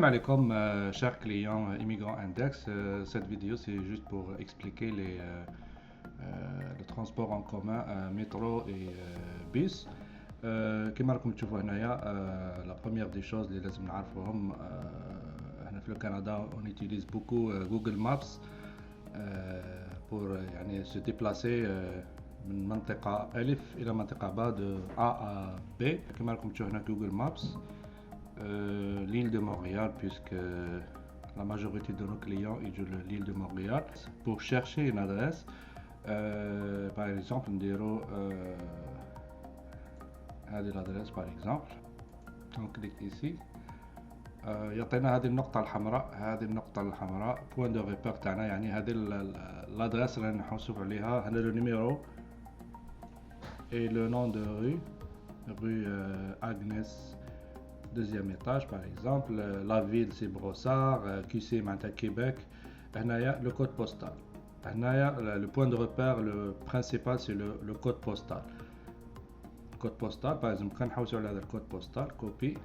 Salam alaikum, chers clients immigrants Index. Cette vidéo, c'est juste pour expliquer le transport en commun, métro et bus. كما راكم تشوفوا هنايا la première des choses اللي لازم نعرفوهم هنا في الكندا on utilise beaucoup Google Maps pour يعني se déplacer من منطقة ألف إلى منطقة ب de A à B. كما راكم تشوفوا هنا Google Maps. L'île de Montréal, puisque la majorité de nos clients utilisent l'île de Montréal pour chercher une adresse. Par exemple, نديرو هذه l'adresse par exemple. On clique ici. يعطينا هذه النقطة الحمراء point de repère تاعنا، يعني هذه l'adresse اللي نحوسوا عليها. هنا le numéro et le nom de rue Agnès deuxième étage par exemple. La ville c'est Brossard, QC معناتها Québec. هنايا le code postal. هنايا le point de repère le principal c'est le code postal. code postal par exemple كان نحوسوا على هذا الكود بوستال كوبي،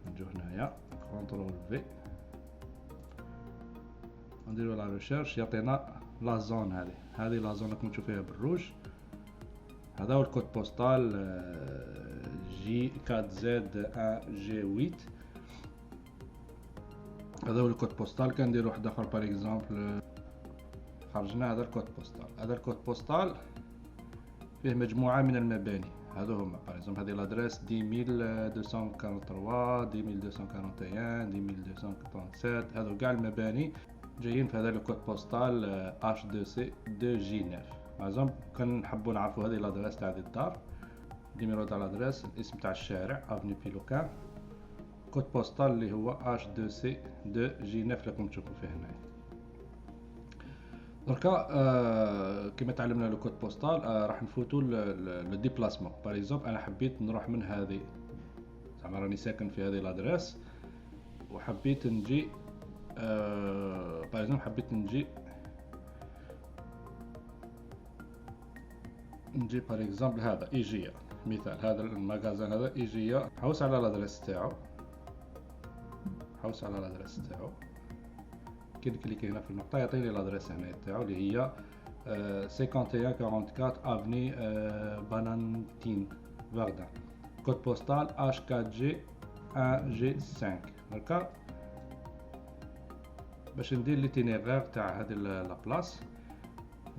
نجو هنايا كنترول في نديرو لا ريشيرش، يعطينا لا زون. هذه لا زون راكم تشوفوا فيها بالروج. هذا هو الكود بوستال J4Z1G8. هذا هو الكود بوستال. كنديرو واحد اخر باغ اكزومبل، خرجنا هذا الكود بوستال. هذا الكود بوستال فيه مجموعة من المباني، هذو هما باغ اكزومبل هذه لادريس 10243 10241 10237. هذو كاع المباني جايين في هذا الكود بوستال H2C 2J9. باغ اكزومبل كان نحبوا نعرفوا هذه لادريس تاع هذه الدار، نيميرو تاع لادريس، الاسم تاع الشارع افني بيلوكان، كود بوستال اللي هو H2C 2J9 راكم تشوفوا فيه هنايا. دركا كما تعلمنا لو كود بوستال راح نفوتوا لو ديبلاسمون. باغ اكزومبل انا حبيت نروح من هذه، زعما راني ساكن في هذه لادريس وحبيت نجي باغ اكزومبل حبيت نجي باغ اكزومبل هذا ايجيا مثال، هذا المغازان هذا ايجيا. حوس على لادريس تاعو، كي نكليكي هنا في النقطة يعطيني لادريس هنا تاعو اللي هي 5144 افني بانانتين فاردان، كود بوستال H4G 1G5. دركا باش ندير ليتينيرير تاع هذه لا بلاص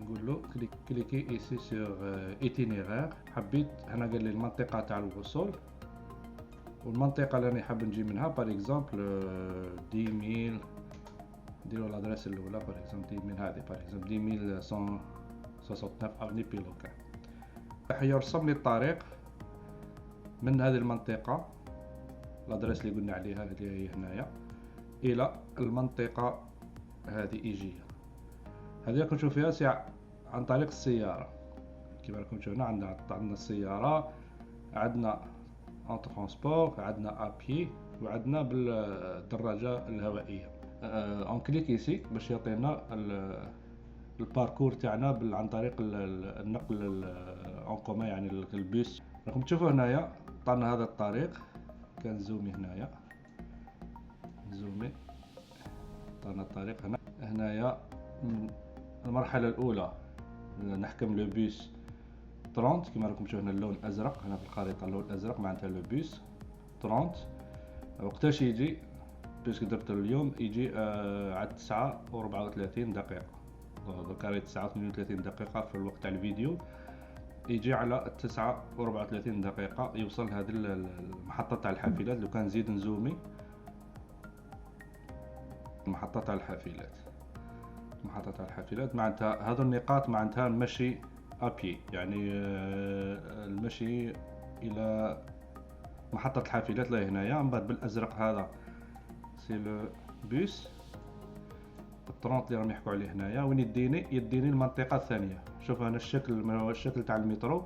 نقول له كليكي ايسي سور ايتينيرير. حبيت هنا قال لي المنطقة تاع الوصول والمنطقة اللي راني حاب نجي منها. باغ اكزومبل 10000 نديرو لادريس الاولى باغ اكزومبل من هذه باغ اكزومبل 10169 افني بيلوكان. راح يرسم لي الطريق من هذه المنطقة لادريس اللي قلنا عليها اللي هي هنايا الى المنطقة هذه ايجيا. هذه راكم تشوفوا فيها ساعة عن طريق السيارة. كيما راكم تشوفوا هنا عندنا السيارة، عندنا ان ترونسبور، عندنا ابي، وعندنا بالدراجة الهوائية. اون كليك ايسي باش يعطينا الباركور تاعنا عن طريق النقل اون كومون، يعني البيس. راكم تشوفوا هنايا عطانا هذا الطريق. كنزومي هنايا عطانا الطريق هنايا المرحلة الأولى نحكم لو بيس 30 كما راكم تشوفوا هنا اللون الأزرق هنا في الخريطة، اللون الأزرق معناتها لو بيس 30. وقتاش يجي؟ باسكو درت اليوم يجي على 9:34 دقيقة. دوكا راهي 9:32 دقيقة في الوقت تاع الفيديو، يجي على 9:34 دقيقة يوصل هذه المحطة تاع الحافلات. لو كان نزيد نزومي المحطة تاع الحافلات معناتها هذو النقاط معناتها المشي ابي، يعني المشي الى محطة الحافلات لا هنايا. من بعد بالازرق هذا سي لو بوس 30 اللي راهم يحكوا عليه هنايا، وين يديني المنطقة الثانية. شوف هنا الشكل ما هو الشكل تاع المترو.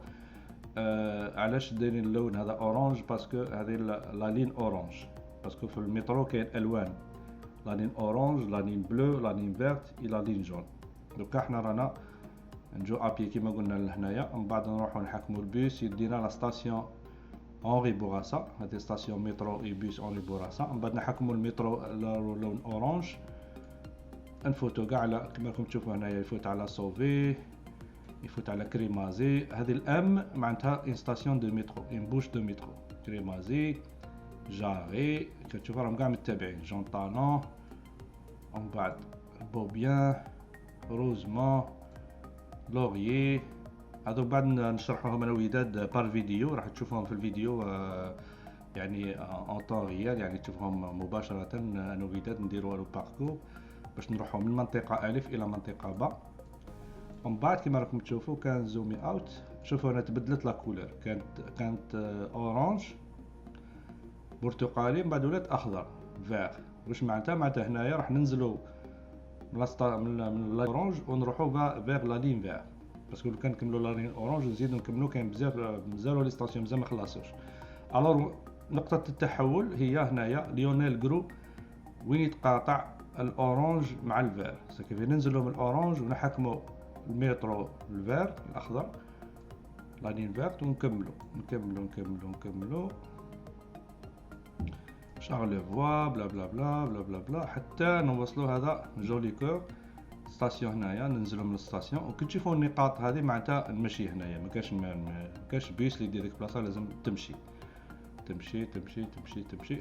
علاش دايرين اللون هذا اورانج؟ باسكو هذه لا لين اورانج، باسكو في المترو كاين الوان، لا لين اورانج، لا لين بلو، لا لين فيرت، لا لين جون. دوكا حنا رانا نجو ابي كيما قلنا لهنايا، من بعد نروحو نحكمو البيس يدينا لا ستاسيون اونري بوراسا، هذه ستاسيون مترو اي بيس اونري بوراسا. من بعد نحكموا المترو لون اورانج، نفوتوا كاع على كما راكم تشوفوا هنايا، يفوت على سوفي، يفوت على كريمازي. هذه الام معناتها اون ستاسيون دو مترو، اون بوش دو مترو. كريمازي، جاري، كتشوفوا راهم كاع متابعين، جون طالون، ومن بعد بوبيان، روزمون، لوريي. هذو بعد نشرحوهم انا الوداد بار فيديو، راح تشوفوهم في الفيديو يعني اون طون ريال، يعني تشوفهم مباشرة انا الوداد نديروا لو باركور باش نروحوا من منطقة ألف إلى منطقة باء. ومن بعد كما راكم تشوفوا كان زومي اوت، شوفوا هنا تبدلت لا كولور، كانت اورانج برتقالي، من بعد ولات اخضر فيغ. واش معناتها هنايا راح ننزلوا من الاورانج ونروحوا فيغ لا لين فيغ، باسكو لو كان نكملوا لا لين اورانج نزيدوا نكملوا كاين بزاف لي ستاسيون مازال ما خلصوش. الوغ نقطة التحول هي هنايا ليونيل غرو، وين يتقاطع الاورانج مع الفير. كيف ننزلوا من الاورانج ونحكموا المترو الفير الاخضر لا لين فيرت، ونكملوا شارل فوا بلا بلا بلا بلا بلا بلا حتى نوصلوا هذا جولي كور ستاسيون. هنايا ننزلوا من الستاسيون، وكي تشوفوا النقاط هذه معناتها نمشي هنايا، ما كاش بيس اللي يدير ديك البلاصه، لازم تمشي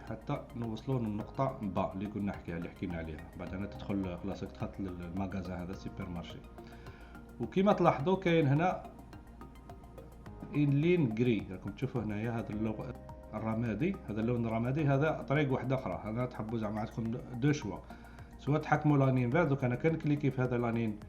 حتى نوصلوا للنقطه با اللي كنا حكينا عليها. بعد انا تدخل خلاص دخلت للمغازا هذا سوبر مارشي. وكما تلاحظوا كاين هنا ان لين غري، راكم تشوفوا هنايا هذا اللون الرمادي، هذا اللون الرمادي هذا طريق واحده اخرى. انا تحبوا زعما عندكم دو شوا، سواء تحكموا لانين فير. دوك انا كنكليكي في هذا لانين،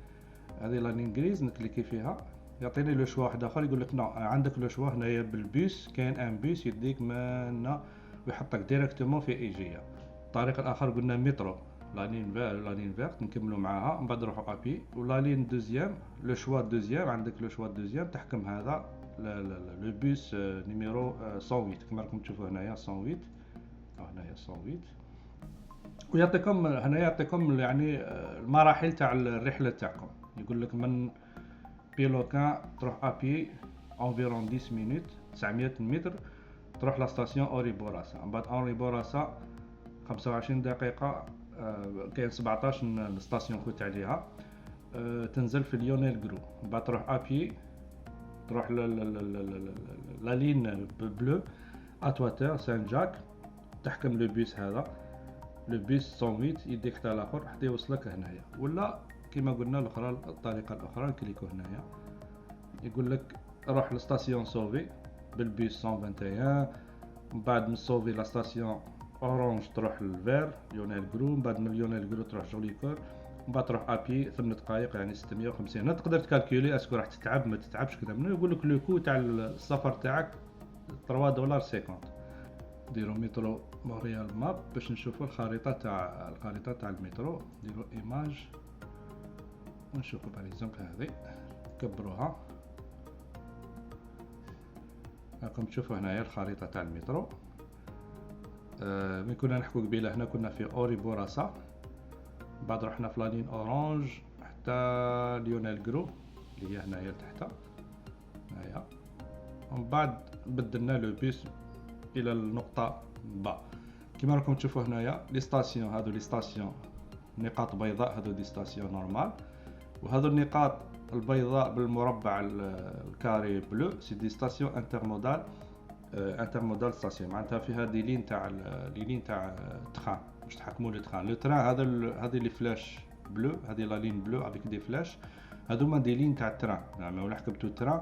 هذه لانين غريز، نكليكي فيها يعطيني لو شوا واحد اخر، يقول لك نو عندك لو شوا هنايا بالبيس، كاين ان بيس يديك منا ويحطك ديريكتومون في ايجيا. الطريق الاخر قلنا مترو لانين فيرت نكملوا معاها، من بعد نروحوا ابي. ولا لين دوزيام لو شوا دوزيام، عندك لو شوا دوزيام تحكم هذا لو بيس نيميرو 108 كما راكم تشوفوا هنايا 108 او هنايا 108. ويعطيكم هنايا يعطيكم يعني المراحل تاع الرحله تاعكم. يقول لك من بيلوكان تروح ابي انفيرون 10 مينوت 900 متر تروح لا ستاسيون اوري بوراسا. من بعد اوري بوراسا 25 دقيقه كاين 17 ستاسيون فوت عليها، تنزل في ليونيل غرو. من بعد تروح ابي تروح لا لين بلو اتواتر سان جاك، تحكم لو بيس هذا لو بيس 108 يديك حتى الاخر حتى يوصلك هنايا. ولا كما قلنا الاخرى الطريقه الاخرى نكليكو هنايا يقول لك روح لستاسيون سوفي بالبيس 121. من بعد من سوفي لا ستاسيون اورانج تروح للفير ليونيل غرو. من بعد من ليونيل غرو تروح جولي كور. من بعد تروح ابي 8 دقائق يعني 650. هنا تقدر تكالكولي اسكو راح تتعب ما تتعبش كذا. منو يقول لك لو كو تاع السفر تاعك $3.50. ديروا مترو مونريال ماب باش نشوفوا الخريطه تاع المترو. ديروا ايماج ونشوفوا باريزونبل هذه كبروها. راكم تشوفوا هنايا الخريطه تاع المترو. من كنا نحكوا قبيله هنا كنا في اوري بوراسا، بعد رحنا في لالين اورانج حتى ليونيل غرو اللي هي هنايا لتحت هنايا. ومن بعد بدلنا لو بيس الى النقطه با. كما راكم تشوفوا هنايا لي ستاسيون، هادو لي ستاسيون نقاط بيضاء، هادو دي ستاسيون نورمال. وهذو النقاط البيضاء بالمربع الكاري بلو سي دي ستاسيون انترمودال ستاسيون، معناتها فيها دي لين تاع التران باش تحكموا لو تران. لو تران هذه لي فلاش بلو، هذه لا لين بلو افيك دي فلاش، هذوما دي لين تاع التران. يعني ولا حكمتوا التران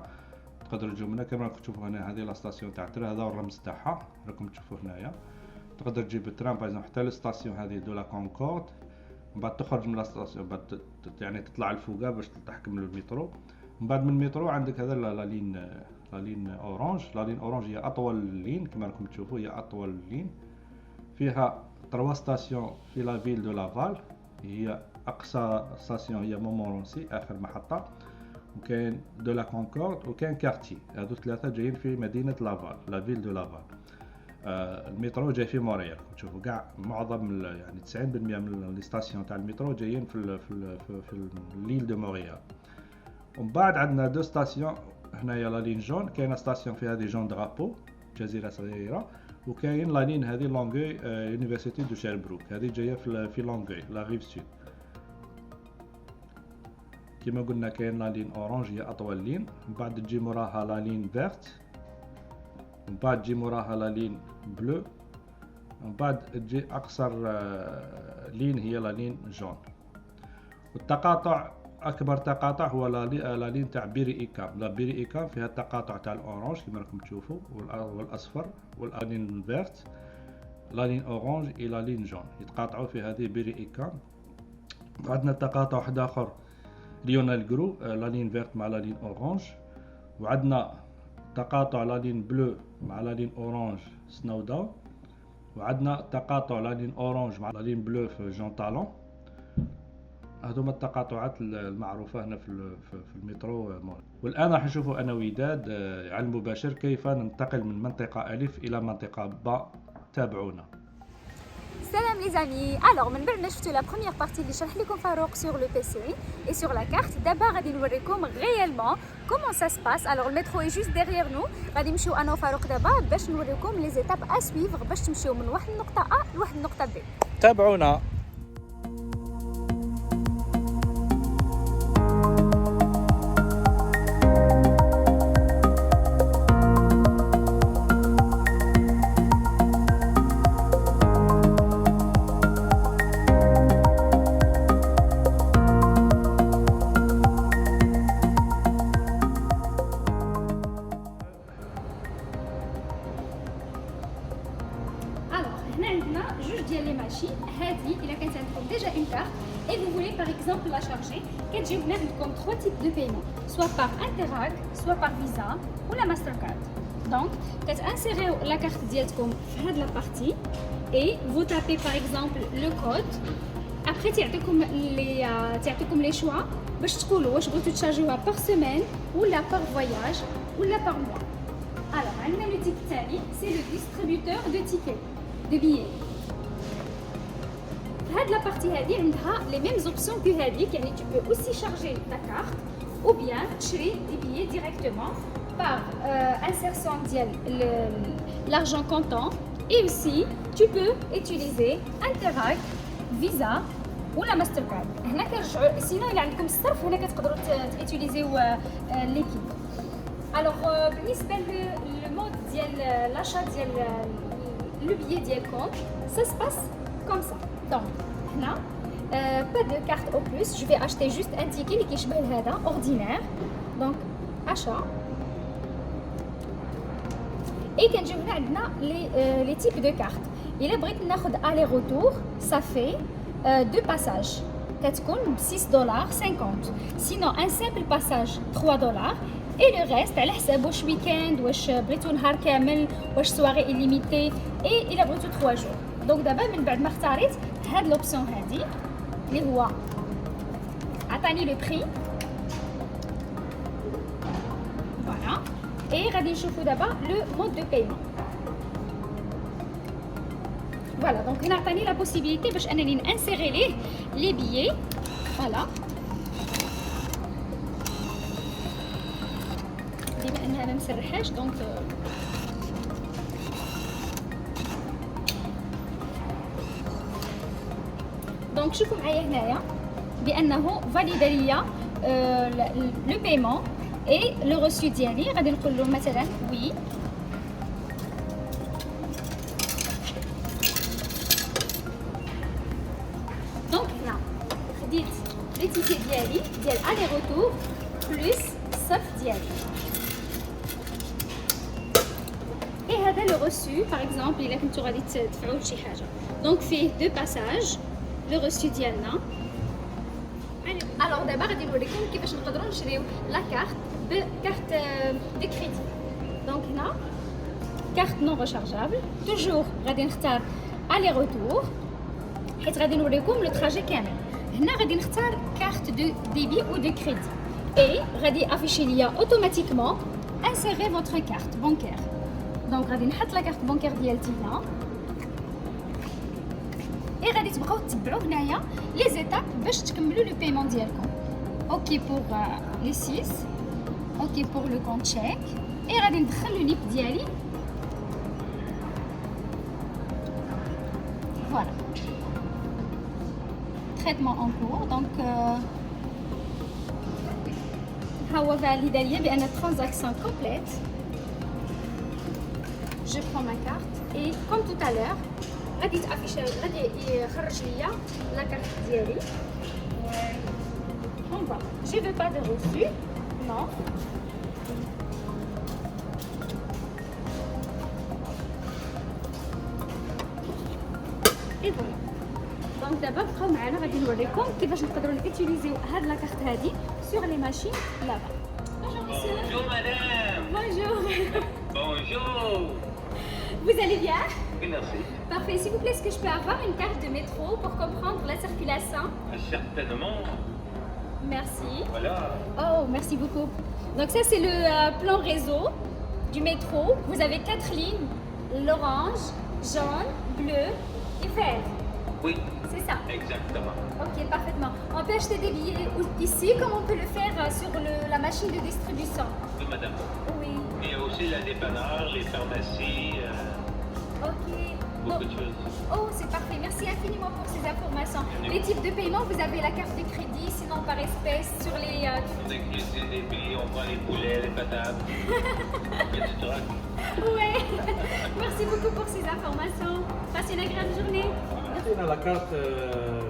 تقدروا تجوا منها كما راكم تشوفوا هنا. هذه لا ستاسيون تاع التران، هذا الرمز تاعها راكم تشوفوا هنايا. تقدر تجيب التران باغ حتى للستاسيون هذه دو لا كونكورد، من بعد تخرج من لا ستاسيون بعد يعني تطلع الفوقا باش تحكم المترو. من بعد من المترو عندك هذا لا لين اورانج. لا لين اورانج هي اطول لين كما راكم تشوفوا، هي اطول لين. فيها 3 ستاسيون في لا فيل دو لافال، هي اقصى ستاسيون هي مومورونسي اخر محطه. وكاين دو لا كونكورد وكاين كارتي، هادو ثلاثه جايين في مدينه لافال لا فيل دو لافال. المترو جاي في مونريال. تشوفوا كاع معظم يعني 90% من لي ستاسيون تاع المترو جايين في ليل دو مونريال. ومن بعد عندنا دو ستاسيون هنايا لا لين جون، كاينه ستاسيون فيها دي جون درابو جزيره صغيره. وكاين لا لين هذه لونغوي يونيفرسيتي دو شيربروك، هذه جايه في لونغوي لا ريف سود. كما قلنا كاين لا لين اورانج هي اطول لين، من بعد تجي موراها لا لين فيرت، من بعد تجي موراها لا لين بلو، من بعد تجي اقصر لين هي لا لين جون. والتقاطع اكبر تقاطع هو لا لين تاع بيري ايكام. لا بيري ايكام فيها التقاطع تاع الاورانج كما راكم تشوفوا والاصفر واللين فيرت، لا لين اورانج الى لا لين جون يتقاطعوا في هذه بيري ايكام. عندنا تقاطع واحد اخر ليونيل جرو، لا لين فيرت مع لا لين اورانج، وعندنا تقاطع لا لين بلو مع لا لين اورانج سنودا، وعندنا تقاطع لا لين اورانج مع لا لين بلو في جون طالون. هذوما التقاطعات المعروفه هنا في المترو مول. والان راح نشوفوا انا وداد على المباشر كيف ننتقل من منطقه الف الى منطقه باء. تابعونا. Salam les amis. Alors من بعد ما شفتوا la première partie اللي شرح لكم فاروق sur le PC et sur la carte, d'abord غادي نوريكم réellement comment ça se passe. Alors le métro est juste derrière nous. غادي نمشيو انا وفاروق دابا باش نوريكم les étapes à suivre باش تمشيو من واحد النقطه A لواحد النقطه B. تابعونا. Déjà une carte et vous voulez par exemple la charger, كتجيو هنا عندكم 3 types de paiement, soit par Interac, soit par Visa ou la Mastercard. Donc كتانسيريو la carte ديالكم في هاد la partie et vous tapez par exemple le code. Après تعطيكم les choix باش تقولوا واش بغيتو تشارجوها par semaine ou la par voyage ou la par mois. Alors عندنا le type الثاني c'est le distributeur de tickets de billets. هاد لا بارتي هادي عندها لي ميم اوبسيون كو هاديك، يعني tu peux aussi charger ta carte ou bien تشري دي بيي ديريكتومون par insertion ديال l'argent comptant et aussi tu peux utiliser Interac, Visa ou la Mastercard. هنا كنرجعوا سينو الا عندكم الصرف هنا كتقدروا تيتيليزيو ليكيد. الوغ بالنسبه للمود ديال لاشا ديال لو بيي ديالكم ça se passe comme ça. Donc, là, pas de carte au plus, je vais acheter juste un ticket qui est ordinaire. Donc, achat. Et quand je viens les types de cartes. Il est vrai que aller-retour, ça fait 2 passages. $6.50. Sinon, un simple passage, $3. Et le reste, على حساب واش week-end, واش بغيتو نهار كامل, واش soirée illimitée, et il a بغيتو 3 jours. دونك دابا من بعد ما اختاريت هاد لوبسيون هادي اللي هو عطاني لو بري فوالا اي غادي نشوفوا دابا لو مود دو بايمون. فوالا دونك هنا عطاني لا بوسيبيليتي باش انني نانسيري ليه لي بيي. فوالا بما انها ما مسرحاش دونك دونك شوفوا معايا هنايا بانه فاليدا ليا لو بايمون اي لو ريسو ديالي. غادي نقول له مثلا وي دونك هنا خديت لي تيكي ديالي ديال الي روتور بلس الصرف ديالي. اي هذا لو ريسو باغ اكزومبل الا كنتو غادي تدفعوا لشي حاجه دونك فيه 2 باساج لو ريسو ديالنا. الوغ دابا غادي نوريكم كيفاش نقدروا نشريو لا كارت بكارت دي كريدي. دونك هنا كارت نون ريشارجابل توجور غادي نختار الي روتور حيت غادي نوريكم لو تراجي كامل. هنا غادي نختار كارت دو ديبي او دو كريدي اي غادي افيشي ليا اوتوماتيكمون انسيري فوتر كارت بانكير. دونك غادي نحط لا كارت بانكير ديالتي هنا et غادي تبقاو تتبعوا هنايا لي زيتاب باش تكملوا لو بايمون ديالكم. اوكي بور لي 6 اوكي بور لو كونت تشيك اي غادي ندخل لو نيب ديالي Voilà. Traitement en cours. Donc, هو valide ليا بأن transaction complète. Je prends ma carte et comme tout à l'heure, غادي يخرج ليا la carte ديالي. On va. Je veux pas de reçu. Non. Et voilà. Donc d'abord بقاو معنا غادي نوريكم كيفاش نقدروا نوتيليزيو هاد لا كارت هادي sur les machines là-bas. Bonjour monsieur. Bonjour madame. Bonjour. Bonjour. Vous allez bien? Oui, merci. Parfait. S'il vous plaît, est-ce que je peux avoir une carte de métro pour comprendre la circulation? Certainement. Merci. Voilà. Oh, merci beaucoup. Donc ça c'est le plan réseau du métro. Vous avez 4 lignes, l'orange, jaune, bleu et vert. Oui, C'est ça. exactement. Ok, parfaitement. On peut acheter des billets ici comme on peut le faire sur la machine de distribution. Oui, madame. Oui. Et aussi la dépanneur, les pharmacies, Ok. beaucoup de choses. Oh, c'est parfait. Merci infiniment pour ces informations. Les types de paiement, vous avez la carte de crédit, sinon par espèce sur les... On inclut des billes, on prend les poulets, les patates. Il y a du truc. Ouais. Merci beaucoup pour ces informations. Passez une agréable journée. هنا لا كارت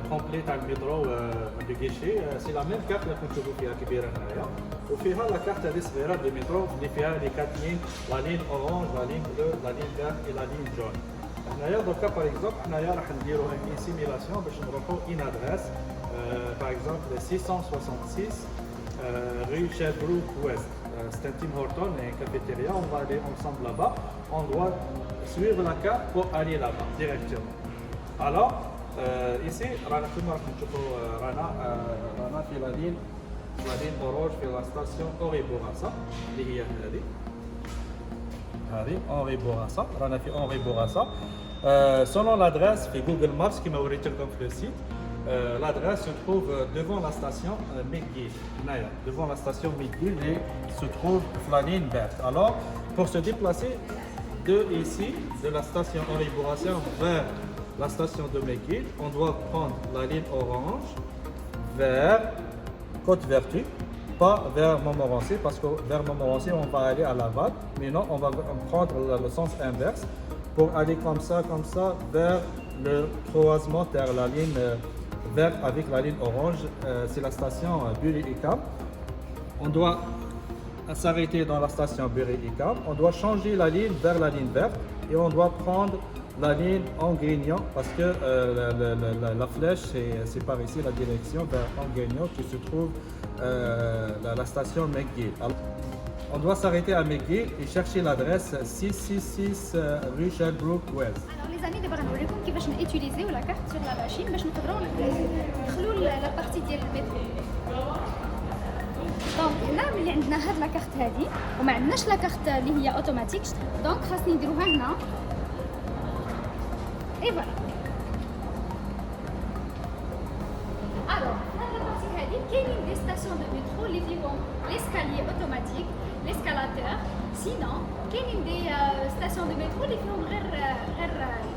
كومبليت تاع المترو دو كيشي سي لا ميم كارت اللي كنشوفوا فيها كبيره هنايا وفيها لا كارت هذه صغيره دو مترو اللي فيها لي كات لين لا لين اورانج لا لين بلو لا لين فيرت اي لا لين جون هنايا دوكا باغ اكزومبل حنايا راح نديرو اون سيميلاسيون باش نروحو ان ادريس باغ اكزومبل 666 rue Sherbrooke Ouest. C'est un Tim Horton et un cafétéria. On va aller ensemble là-bas. On doit suivre la carte pour aller là-bas directement. Alors, ici, رانا كما راح نشوفوا رانا في لا لين اوروج في لا ستاسيون اوري بوراسا اللي هي هذه اوري بوراسا رانا في اوري بوراسا selon l'adresse في جوجل مابس كما وريت لكم في لو سيت l'adresse se trouve devant la station McGill. Devant la station McGill et se trouve la ligne verte. Alors, pour se déplacer de ici, de la station Henri Bourassa vers la station de McGill, on doit prendre la ligne orange vers Côte-Vertu, pas vers Montmorency, parce que vers Montmorency, on va aller à Laval, mais non, on va prendre le sens inverse pour aller comme ça, vers le croisement vers la ligne verte avec la ligne orange, c'est la station Bury-Icam. On doit s'arrêter dans la station Bury-Icam. On doit changer la ligne vers la ligne verte et on doit prendre la ligne Anguignan parce que la flèche, c'est par ici la direction vers Anguignan qui se trouve la station McGill. Alors, on doit s'arrêter à McGill et chercher l'adresse 666 rue Sherbrooke West. Les amis, دابا غنوريكم كيفاش نوتيليزيو لا كارت سور لا ماشين باش نقدروا ندخلوا لا بارتي ديال المترو. دونك هنا ملي عندنا هاد لا كارت هادي وما عندناش لا كارت اللي هي اوتوماتيك دونك خاصني نديروها هنا اي فوالا. الوغ هاد لا بارتي هادي كاينين دي ستاسيون دو مترو اللي فيهم ليسكاليي اوتوماتيك ليسكالاتور سينون كاينين دي ستاسيون دو مترو اللي فيهم غير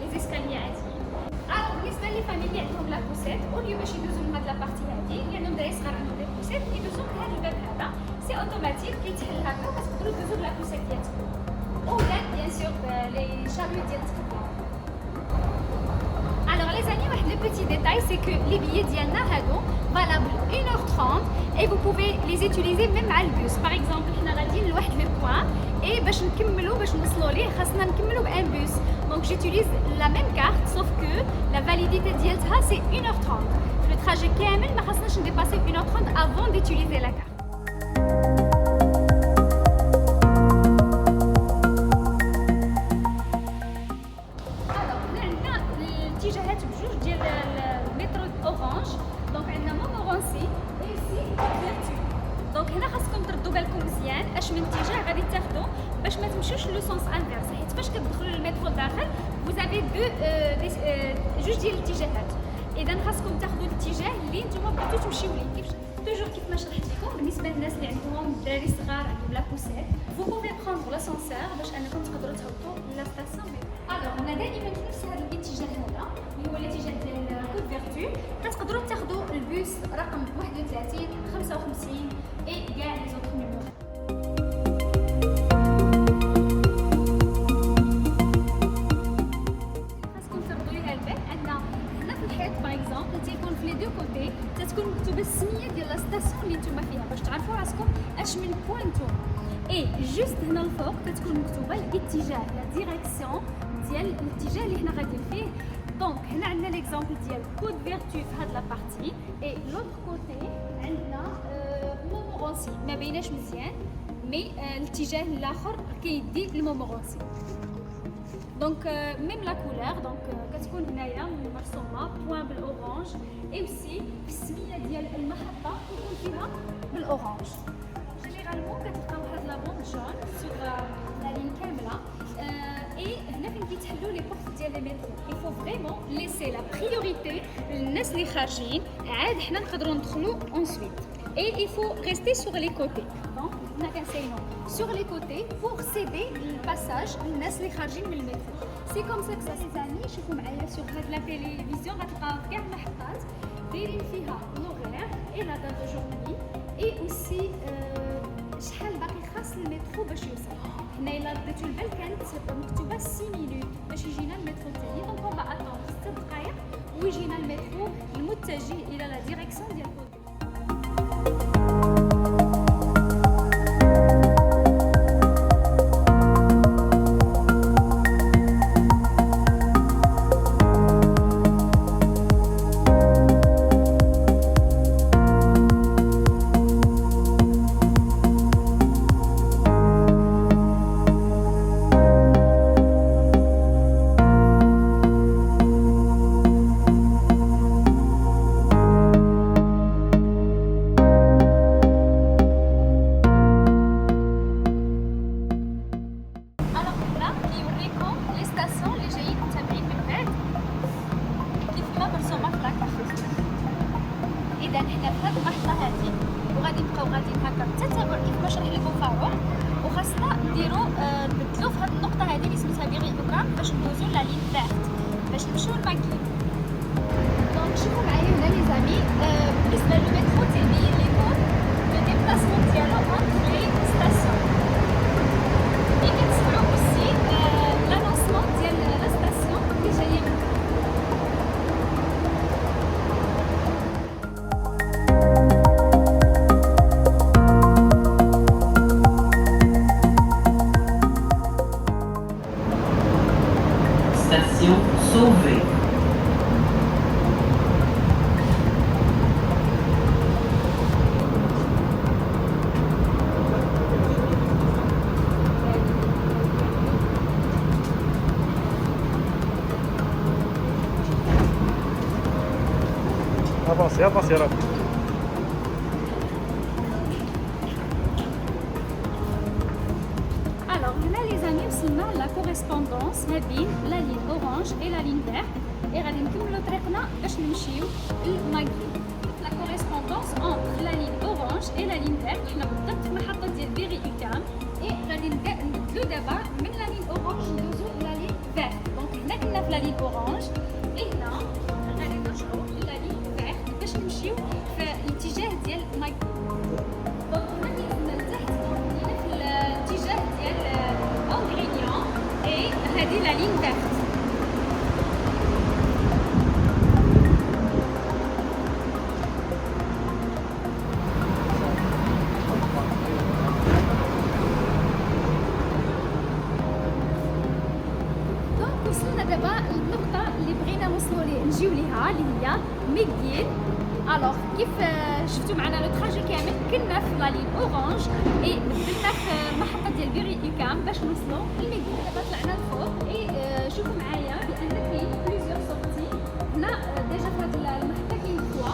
لي زيسكاليي عاديين. الوغ بالنسبه لي فامي اللي عندهم لا بوسيت اوليو باش يدوزو من هاد لا بارتي هادي لانهم دراري صغار عندهم لي بوسيت يدوزو من هاد الباب هذا سي اوتوماتيك كيتحل هكا وكتقدروا دوزو بلا بوسيت ديالكم او لا بيان سور لي شاريو ديال التقديم. Alors les amis, le petit détail c'est que les billets ديالنا هادو valables 1h30 et vous pouvez les utiliser même à le bus. Par exemple, حنا غاديين لواحد لو بوين et باش نوصلوا ليه خاصنا نكملوا بان بوس. Donc j'utilise la même carte sauf que la validité ديالتها c'est 1h30. Le trajet كامل ما خاصناش نديباسي 1h30 avant d'utiliser la carte. الاتجاهات بجوج ديال المترو اورانج دونك عندنا مونمورانسي ايسي فيرتو. دونك هنا خاصكم تردوا بالكم مزيان اش من اتجاه غادي تاخذوا باش ما تمشيوش لو سونس انفيرس حيت فاش كتدخلوا للمترو داخل فوزافي جوج ديال الاتجاهات. اذا خاصكم تاخذوا الاتجاه اللي نتوما بغيتو تمشيو ليه. توجور كيف ما شرحت لكم بالنسبه للناس اللي عندهم دراري صغار عندهم لا بوسيت فو بوفي بروندر لاسانسور باش انكم تقدروا تهبطوا لا ستاسيون. الوغ انا دائما في نفس هذا الاتجاه هذا اللي هو الاتجاه ديال كود فيرتو كتقدروا تاخذوا البوس رقم 31 55 اي كاع لي زوطخ نيميرو. خاصكم تاخذوا ليها البال ان هنا في الحيط باغ اكزومبل تيكون في لي دو كوتي تتكون مكتوبه السميه ديال لا ستاسيون اللي نتوما فيها باش تعرفوا راسكم اش من بوين نتوما. اي جوست هنا الفوق تتكون مكتوبه الاتجاه لا ديريكسيون ديال الاتجاه اللي حنا غاديين فيه. دونك هنا عندنا ليكزامبل ديال كود فيرتو في هاد لا بارتي اي لوطر كوتي عندنا مومورونسي ما بيناش مزيان مي الاتجاه الاخر كيدي المومورونسي. دونك ميم لا كولور دونك كتكون هنايا مرسومه بوين بالاورانج اي اوسي في السميه ديال المحطه كيكون فيها بالاورانج. جينيرالمون كتلقاو هاد لا بوند جون سوغ لا لين كامله. اي هنا فين كيتحلوا لي بورت ديال لي ميترو il faut vraiment laisser la priorité للناس اللي خارجين عاد حنا نقدروا ندخلوا ensuite. Et il faut rester sur les côtés. Donc, on a qu'un sur les côtés pour céder le passage للناس اللي خارجين من المترو. C'est comme ça que ça les amis. شوفوا معايا sur هاد لا télévision غتلقاو كاع المحطات دايرين فيها لوغير et la date d'aujourd'hui et aussi شحال باقي خاص المترو باش يوصل. هنا الا رديتو البال كانت مكتوبه 6 مينوت باش يجينا المترو الثاني. دونك اون با اتوندر 6 دقائق ويجينا المترو المتجه الى لا ديريكسيون ديال كودي. اذا حنا في هذه المحطه هذه وغادي نبقاو غاديين هكا تتابعوا كيف ما شرح لكم فاروق وخاصنا نديروا نبدلوا في هذه النقطه هذه اللي سميتها بيغي اوكران باش ندوزو لا لين فيرت باش نمشيو لماكين. دونك شوفوا معايا هنا لي زامي بالنسبه للمترو تيبين لكم لو ديبلاسمون ديالو اونتر لي ستاسيون اي كتسمعوا اوسي لانونسمون ديال لا ستاسيون اللي جايه من Station sauvée. Avancez, avancez rapide. Alors هنا لي زامي وصلنا لا كوريسبوندونس ما بين لا لين اورانج اي لا لين فيرت اي غادي نكملوا طريقنا باش نمشيو لماكين. لا كوريسبوندونس اونتر لا لين اورانج اي لا لين فيرت حنا بالضبط في المحطه ديال بيغي اوكام اي غادي نبدلو دابا من لا لين اورانج ندوزو لا لين فيرت. دونك هنا كنا في لا لين اورانج اي هنا غادي نرجعوا لا لين فيرت باش نمشيو في الاتجاه ديال ماكين. دونك هنا كيتسنى لتحت دونك في الاتجاه ديال اونغرينيون اي هذه لا لين فيرت. دونك وصلنا دابا للنقطة اللي بغينا نوصلوا نجيو ليها اللي هي ميغيل. الوغ كيف شفتوا معنا لو تراجي كامل كنا في لا لين اورانج اي بدلنا في المحطة ديال بيغي اوكام باش نوصلوا لميغيل. دابا طلعنا الفوق اي شوفوا معايا بان كاين بليزيور سورتي هنا ديجا في هاد المحطة كاين 3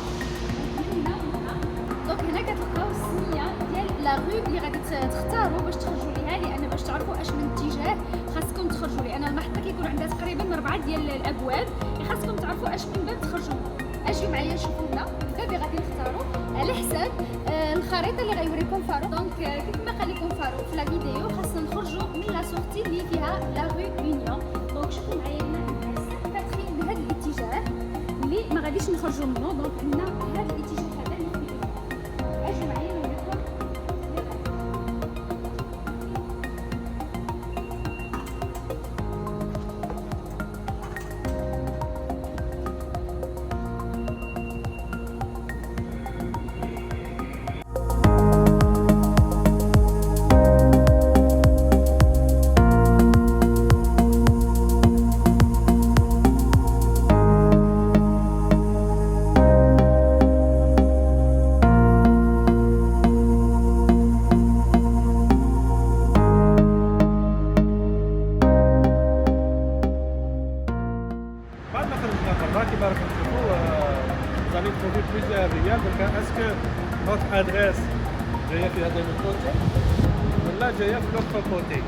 هنا وهنا. دونك هنا كتلقاو السمية ديال لا رو اللي غادي تختاروا باش تخرجوا ليها لان باش تعرفوا اش من اتجاه خاصكم تخرجوا لان المحطة كيكون عندها تقريبا 4 ديال الابواب خاصكم تعرفوا اش من باب تخرجوا. اجيو معايا شوفوا هنا الباب اللي غادي نختاروا على حساب الخريطه اللي غيوريكم فاروق. دونك كيف ما قال لكم فاروق في لا فيديو خاصنا نخرجوا من لا سورتي اللي فيها لا رو يونيون. دونك نخرجوا منه. دونك عندنا هذا الاتجاه هذا اللي فيه. اجي معايا ونروح بعد ما خرجنا برا كيما راكم تشوفوا زالي تروفي بليزيور ريال. دونك اسكو نوت ادريس جايه في هذا الكوتي ولا جايه في لوتر كوتي.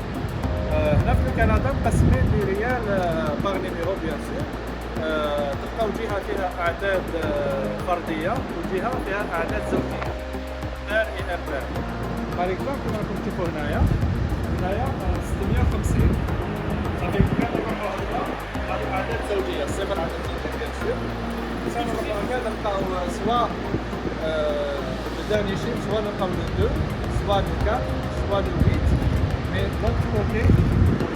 هنا في كندا مقسمين لي ريال باغ نيميرو بيان سور. تلقاو جهه فيها اعداد فرديه وجهه فيها اعداد زوجيه ار اي ام بار. باغ اكزومبل كيما راكم تشوفوا هنايا 650 صافي كان نروحوا هذه اعداد زوجيه، الصفر عدد زوجي بيان سور. كان نروحوا هكذا نلقاو سواء الداني شيب، سواء نلقاو لو 2 سواء لو 4 سواء لو 8. مي دونك كوتي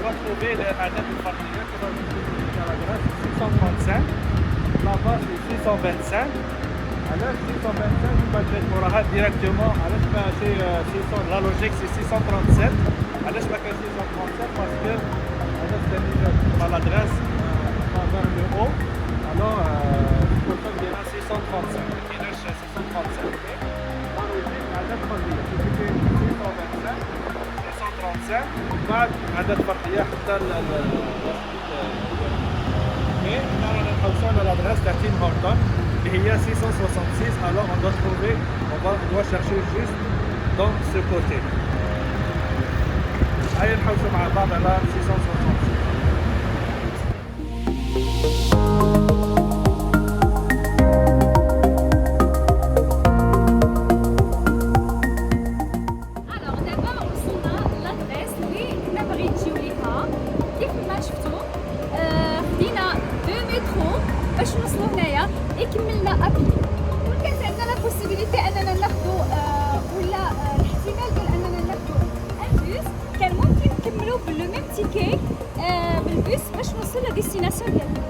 retrouver الاعداد الفرديه كما نقولوا في الباراغراف 635 لابا في 625. علاش 625 بدات موراها ديريكتومون؟ علاش ماشي 600؟ لا لوجيك سي 637. علاش ما كانش 637؟ باسكو هذا الثاني مع لادريس فار لو او الوغ الكتب ديالها 635 ما كايناش 635. لا لوجيك اعداد فرديه كيفاش 625 635 بعد اعداد فرديه حتى مي حنا رانا نحوسو على لادريس تاع تيم هورتون اللي هي 666. alors on doit trouver, on doit chercher juste dans ce côté. هيا نحوسو مع بعض على 666. Alors d'abord وصلنا لادريس اللي كنا باغيين نجيو ليها. كيف ما شفتوا خدينا 2 مترو باش نوصلوا هنايا كملنا ابلي. وكانت عندنا لا بوسيبيليتي اننا ناخذوا ولا الاحتمال ديال اننا ناخذوا ان بوس. كان ممكن نكملوا بلو ميم تيكي بالبوس باش نوصلوا لديستيناسيون ديالنا.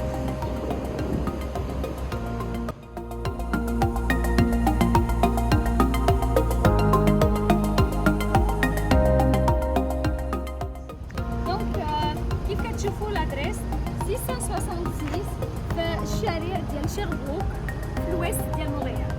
كيف كتشوفوا لادريس 666 في الشارع ديال شيربروك في الويست ديال مونريال.